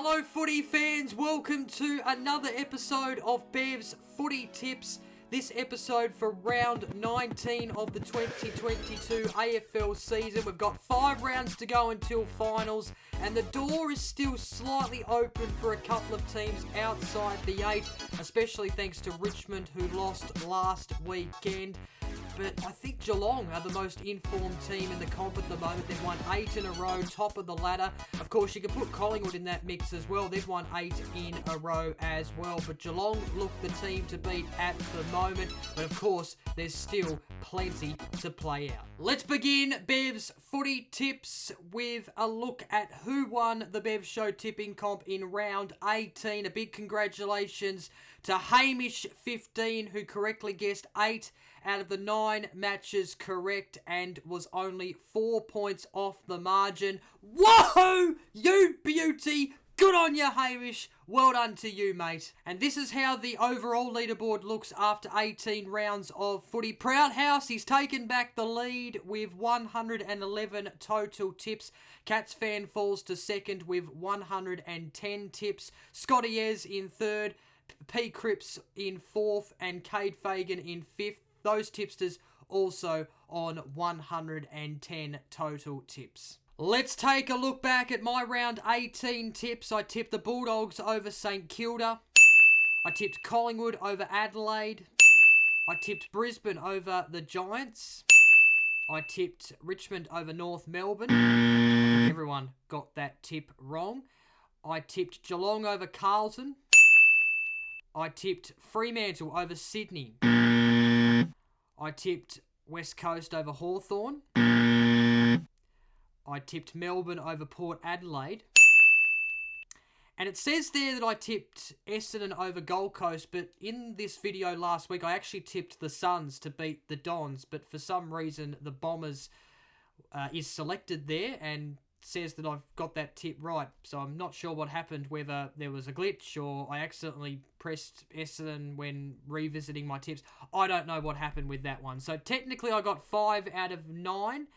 Hello footy fans, welcome to another episode of Bev's Footy Tips. This episode for round 19 of the 2022 AFL season. We've got 5 rounds to go until finals, and the door is still slightly open for a couple of teams outside the 8, especially thanks to Richmond, who lost last weekend. But I think Geelong are the most informed team in the comp at the moment. They've won 8 in a row, top of the ladder. Of course, you can put Collingwood in that mix as well. They've won 8 in a row as well. But Geelong look the team to beat at the moment. But of course, there's still plenty to play out. Let's begin Bev's Footy Tips with a look at who won the Bev Show tipping comp in round 18. A big congratulations to Hamish15, who correctly guessed 8 out of the 9 matches correct and was only 4 points off the margin. Whoa! You beauty! Good on you, Hamish. Well done to you, mate. And this is how the overall leaderboard looks after 18 rounds of footy. Proudhouse, he's taken back the lead with 111 total tips. Cats fan falls to second with 110 tips. Scotty Ez in third. P. Cripps in fourth. And Cade Fagan in fifth. Those tipsters also on 110 total tips. Let's take a look back at my round 18 tips. I tipped the Bulldogs over St Kilda. I tipped Collingwood over Adelaide. I tipped Brisbane over the Giants. I tipped Richmond over North Melbourne. I think everyone got that tip wrong. I tipped Geelong over Carlton. I tipped Fremantle over Sydney. I tipped West Coast over Hawthorn. I tipped Melbourne over Port Adelaide. And it says there that I tipped Essendon over Gold Coast, but in this video last week, I actually tipped the Suns to beat the Dons, but for some reason, the Bombers is selected there and says that I've got that tip right. So I'm not sure what happened, whether there was a glitch or I accidentally pressed Essendon when revisiting my tips. I don't know what happened with that one. So technically I got 5 out of 9,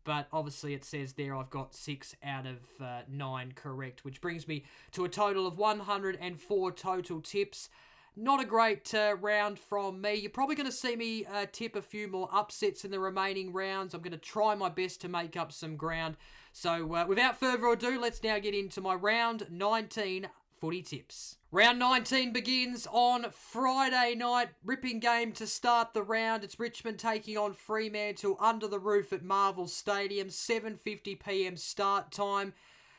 but obviously it says there I've got 6 out of 9 correct, which brings me to a total of 104 total tips. Not a great round from me. You're probably going to see me tip a few more upsets in the remaining rounds. I'm going to try my best to make up some ground. So without further ado, let's now get into my round 19 footy tips. Round 19 begins on Friday night. Ripping game to start the round. It's Richmond taking on Fremantle under the roof at Marvel Stadium. 7:50 p.m. start time.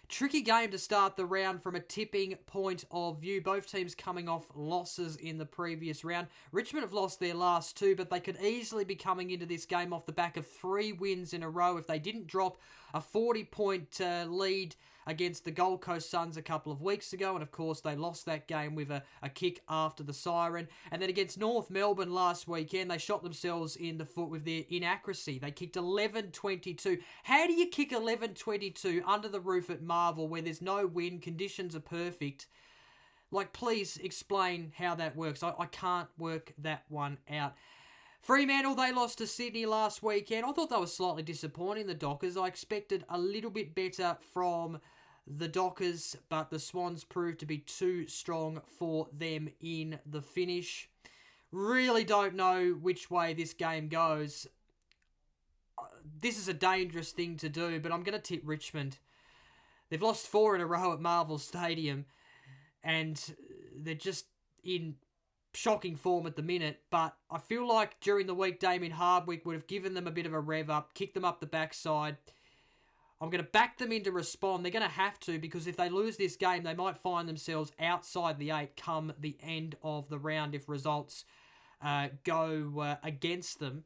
Tricky game to start the round from a tipping point of view. Both teams coming off losses in the previous round. Richmond have lost their last 2, but they could easily be coming into this game off the back of 3 wins in a row if they didn't drop a 40-point lead against the Gold Coast Suns a couple of weeks ago. And of course, they lost that game with a kick after the siren. And then against North Melbourne last weekend, they shot themselves in the foot with their inaccuracy. They kicked 11-22. How do you kick 11-22 under the roof at Marvel where there's no wind, conditions are perfect? Like, please explain how that works. I can't work that one out. Fremantle, they lost to Sydney last weekend. I thought they were slightly disappointing, the Dockers. I expected a little bit better from the Dockers, but the Swans proved to be too strong for them in the finish. Really don't know which way this game goes. This is a dangerous thing to do, but I'm going to tip Richmond. They've lost 4 in a row at Marvel Stadium, and they're just in shocking form at the minute, but I feel like during the week, Damien Hardwick would have given them a bit of a rev up, kicked them up the backside. I'm going to back them in to respond. They're going to have to, because if they lose this game, they might find themselves outside the 8 come the end of the round if results go against them.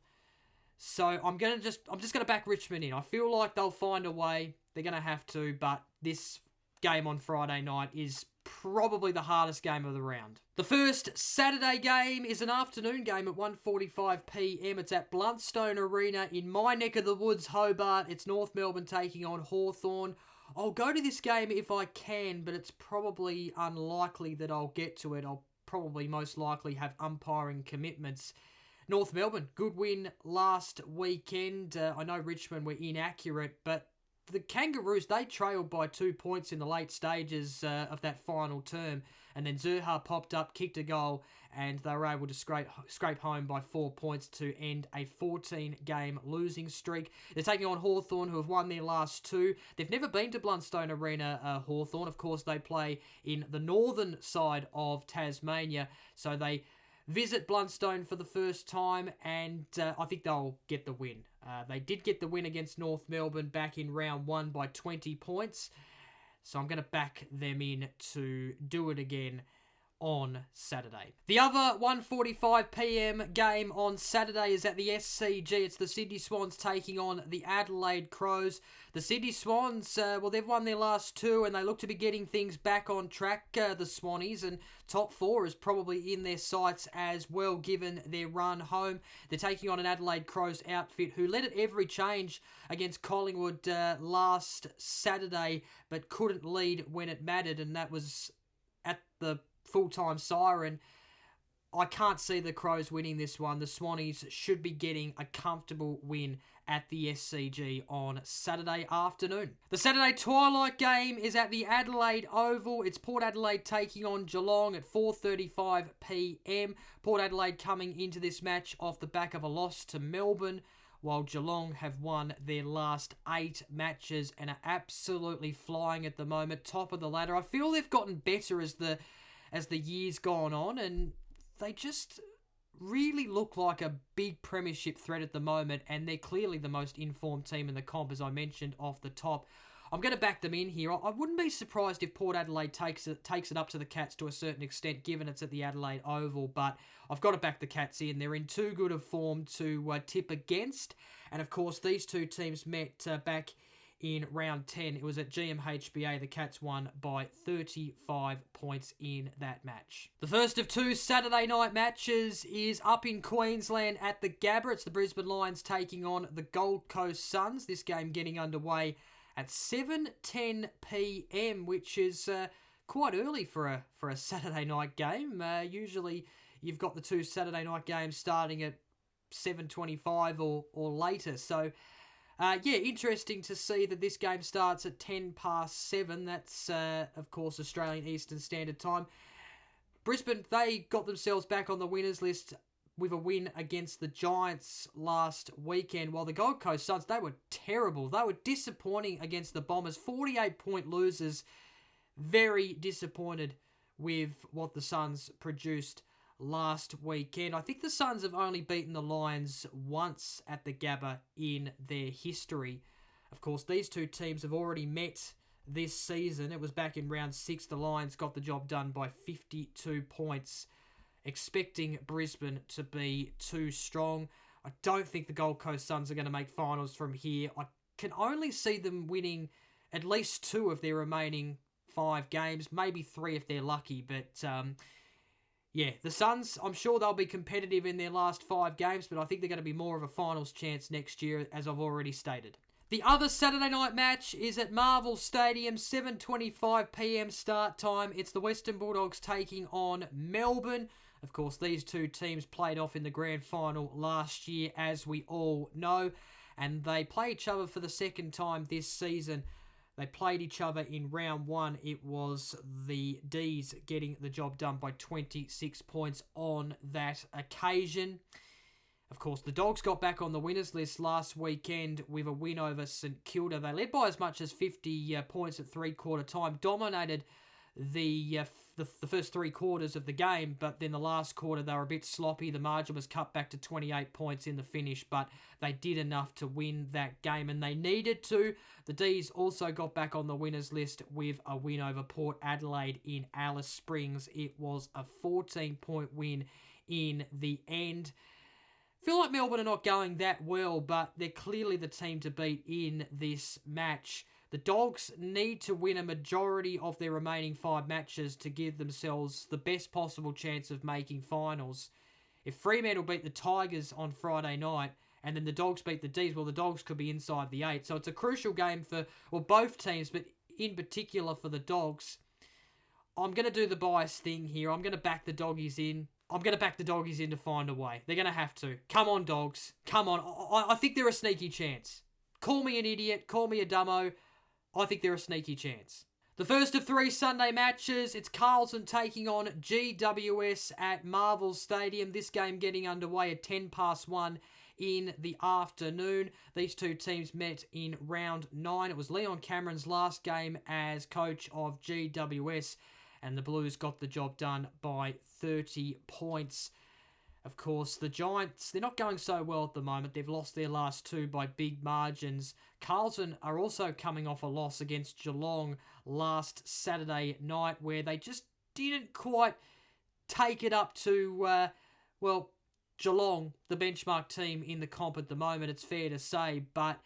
So I'm just going to back Richmond in. I feel like they'll find a way. They're going to have to, but this game on Friday night is probably the hardest game of the round. The first Saturday game is an afternoon game at 1:45 p.m. It's at Bluntstone Arena in my neck of the woods, Hobart. It's North Melbourne taking on Hawthorn. I'll go to this game if I can, but it's probably unlikely that I'll get to it. I'll probably most likely have umpiring commitments. North Melbourne, good win last weekend. I know Richmond were inaccurate, but the Kangaroos, they trailed by 2 points in the late stages of that final term, and then Zurhaar popped up, kicked a goal, and they were able to scrape home by 4 points to end a 14-game losing streak. They're taking on Hawthorn, who have won their last 2. They've never been to Blundstone Arena, Hawthorn. Of course, they play in the northern side of Tasmania, so they visit Blundstone for the first time, and I think they'll get the win. They did get the win against North Melbourne back in round 1 by 20 points, so I'm going to back them in to do it again on Saturday. The other 1:45 p.m. game on Saturday is at the SCG. It's the Sydney Swans taking on the Adelaide Crows. The Sydney Swans, they've won their last 2 and they look to be getting things back on track, the Swannies, and top 4 is probably in their sights as well given their run home. They're taking on an Adelaide Crows outfit who led at every change against Collingwood last Saturday but couldn't lead when it mattered, and that was at the full-time siren. I can't see the Crows winning this one. The Swannies should be getting a comfortable win at the SCG on Saturday afternoon. The Saturday twilight game is at the Adelaide Oval. It's Port Adelaide taking on Geelong at 4:35 p.m. Port Adelaide coming into this match off the back of a loss to Melbourne, while Geelong have won their last 8 matches and are absolutely flying at the moment, top of the ladder. I feel they've gotten better as the years gone on, and they just really look like a big premiership threat at the moment, and they're clearly the most informed team in the comp, as I mentioned off the top. I'm going to back them in here. I wouldn't be surprised if Port Adelaide takes it up to the Cats to a certain extent, given it's at the Adelaide Oval, but I've got to back the Cats in. They're in too good a form to tip against, and of course these two teams met back in round 10. It was at GMHBA. The Cats won by 35 points in that match. The first of 2 Saturday night matches is up in Queensland at the Gabba. It's the Brisbane Lions taking on the Gold Coast Suns. This game getting underway at 7:10 p.m, which is quite early for a Saturday night game. Usually you've got the 2 Saturday night games starting at 7:25 or later. So interesting to see that this game starts at 7:10. That's, of course, Australian Eastern Standard Time. Brisbane, they got themselves back on the winners list with a win against the Giants last weekend, while the Gold Coast Suns, they were terrible. They were disappointing against the Bombers. 48-point losers. Very disappointed with what the Suns produced last weekend. I think the Suns have only beaten the Lions once at the Gabba in their history. Of course, these two teams have already met this season. It was back in round 6. The Lions got the job done by 52 points, expecting Brisbane to be too strong. I don't think the Gold Coast Suns are going to make finals from here. I can only see them winning at least 2 of their remaining 5 games, maybe 3 if they're lucky, but the Suns, I'm sure they'll be competitive in their last 5 games, but I think they're going to be more of a finals chance next year, as I've already stated. The other Saturday night match is at Marvel Stadium, 7:25 p.m. start time. It's the Western Bulldogs taking on Melbourne. Of course, these two teams played off in the grand final last year, as we all know, and they play each other for the second time this season. They played each other in round 1. It was the D's getting the job done by 26 points on that occasion. Of course, the Dogs got back on the winners list last weekend with a win over St Kilda. They led by as much as 50 points at three-quarter time, dominated the first 3 quarters of the game, but then the last quarter they were a bit sloppy. The margin was cut back to 28 points in the finish, but they did enough to win that game, and they needed to. The D's also got back on the winners list with a win over Port Adelaide in Alice Springs. It was a 14-point win in the end. Feel like Melbourne are not going that well, but they're clearly the team to beat in this match. The Dogs need to win a majority of their remaining 5 matches to give themselves the best possible chance of making finals. If Fremantle beat the Tigers on Friday night and then the Dogs beat the D's, well, the Dogs could be inside the 8. So it's a crucial game for, both teams, but in particular for the Dogs. I'm going to do the bias thing here. I'm going to back the Doggies in. I'm going to back the Doggies in to find a way. They're going to have to. Come on, Dogs. Come on. I think they're a sneaky chance. Call me an idiot, call me a dumbo. I think they're a sneaky chance. The first of 3 Sunday matches, it's Carlton taking on GWS at Marvel Stadium. This game getting underway at 1:10 in the afternoon. These two teams met in round 9. It was Leon Cameron's last game as coach of GWS, and the Blues got the job done by 30 points. Of course, the Giants, they're not going so well at the moment. They've lost their last 2 by big margins. Carlton are also coming off a loss against Geelong last Saturday night, where they just didn't quite take it up to, Geelong, the benchmark team in the comp at the moment, it's fair to say. But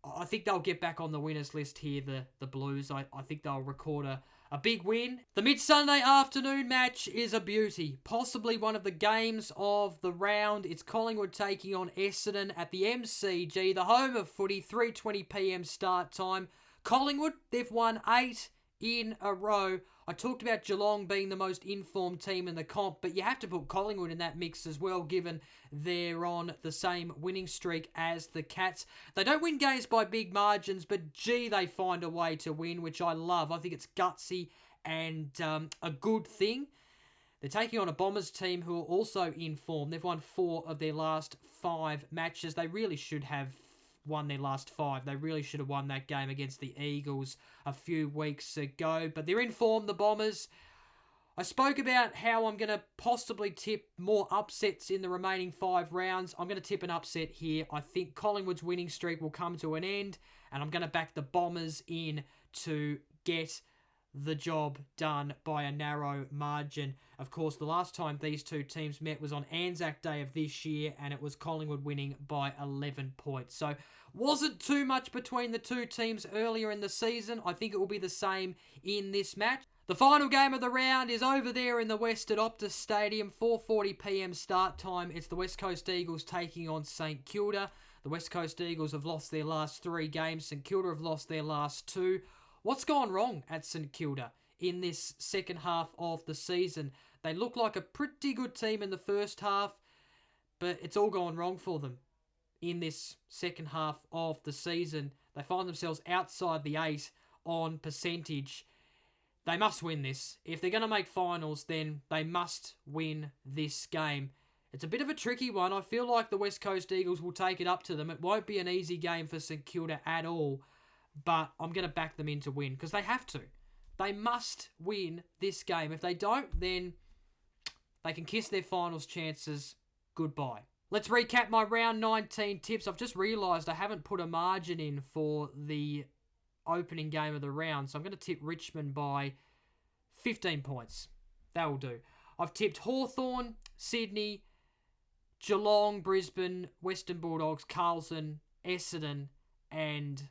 I think they'll get back on the winners list here, the Blues. I think they'll record a big win. The mid-Sunday afternoon match is a beauty. Possibly one of the games of the round. It's Collingwood taking on Essendon at the MCG, the home of footy, 3:20pm start time. Collingwood, they've won 8 in a row. I talked about Geelong being the most informed team in the comp, but you have to put Collingwood in that mix as well, given they're on the same winning streak as the Cats. They don't win games by big margins, but gee, they find a way to win, which I love. I think it's gutsy and a good thing. They're taking on a Bombers team who are also in form. They've won 4 of their last 5 matches. They really should have won their last 5. They really should have won that game against the Eagles a few weeks ago. But they're in form, the Bombers. I spoke about how I'm going to possibly tip more upsets in the remaining 5 rounds. I'm going to tip an upset here. I think Collingwood's winning streak will come to an end, and I'm going to back the Bombers in to get the job done by a narrow margin. Of course, the last time these two teams met was on Anzac Day of this year, and it was Collingwood winning by 11 points. So, wasn't too much between the two teams earlier in the season. I think it will be the same in this match. The final game of the round is over there in the west at Optus Stadium, 4:40pm start time. It's the West Coast Eagles taking on St Kilda. The West Coast Eagles have lost their last 3 games. St Kilda have lost their last 2. What's gone wrong at St Kilda in this second half of the season? They look like a pretty good team in the first half, but it's all gone wrong for them in this second half of the season. They find themselves outside the 8 on percentage. They must win this. If they're going to make finals, then they must win this game. It's a bit of a tricky one. I feel like the West Coast Eagles will take it up to them. It won't be an easy game for St Kilda at all. But I'm going to back them in to win because they have to. They must win this game. If they don't, then they can kiss their finals chances goodbye. Let's recap my round 19 tips. I've just realised I haven't put a margin in for the opening game of the round. So I'm going to tip Richmond by 15 points. That will do. I've tipped Hawthorn, Sydney, Geelong, Brisbane, Western Bulldogs, Carlton, Essendon, and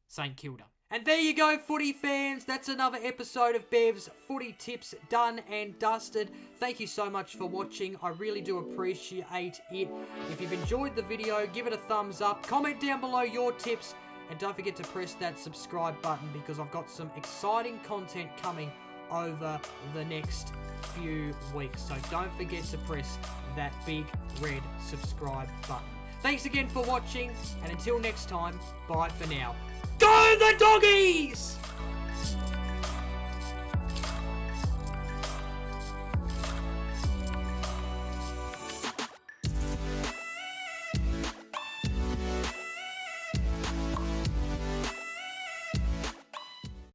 St Kilda. And there you go, footy fans. That's another episode of Bev's Footy Tips done and dusted. Thank you so much for watching. I really do appreciate it. If you've enjoyed the video, give it a thumbs up. Comment down below your tips. And don't forget to press that subscribe button because I've got some exciting content coming over the next few weeks. So don't forget to press that big red subscribe button. Thanks again for watching, and until next time, bye for now. Go the Doggies!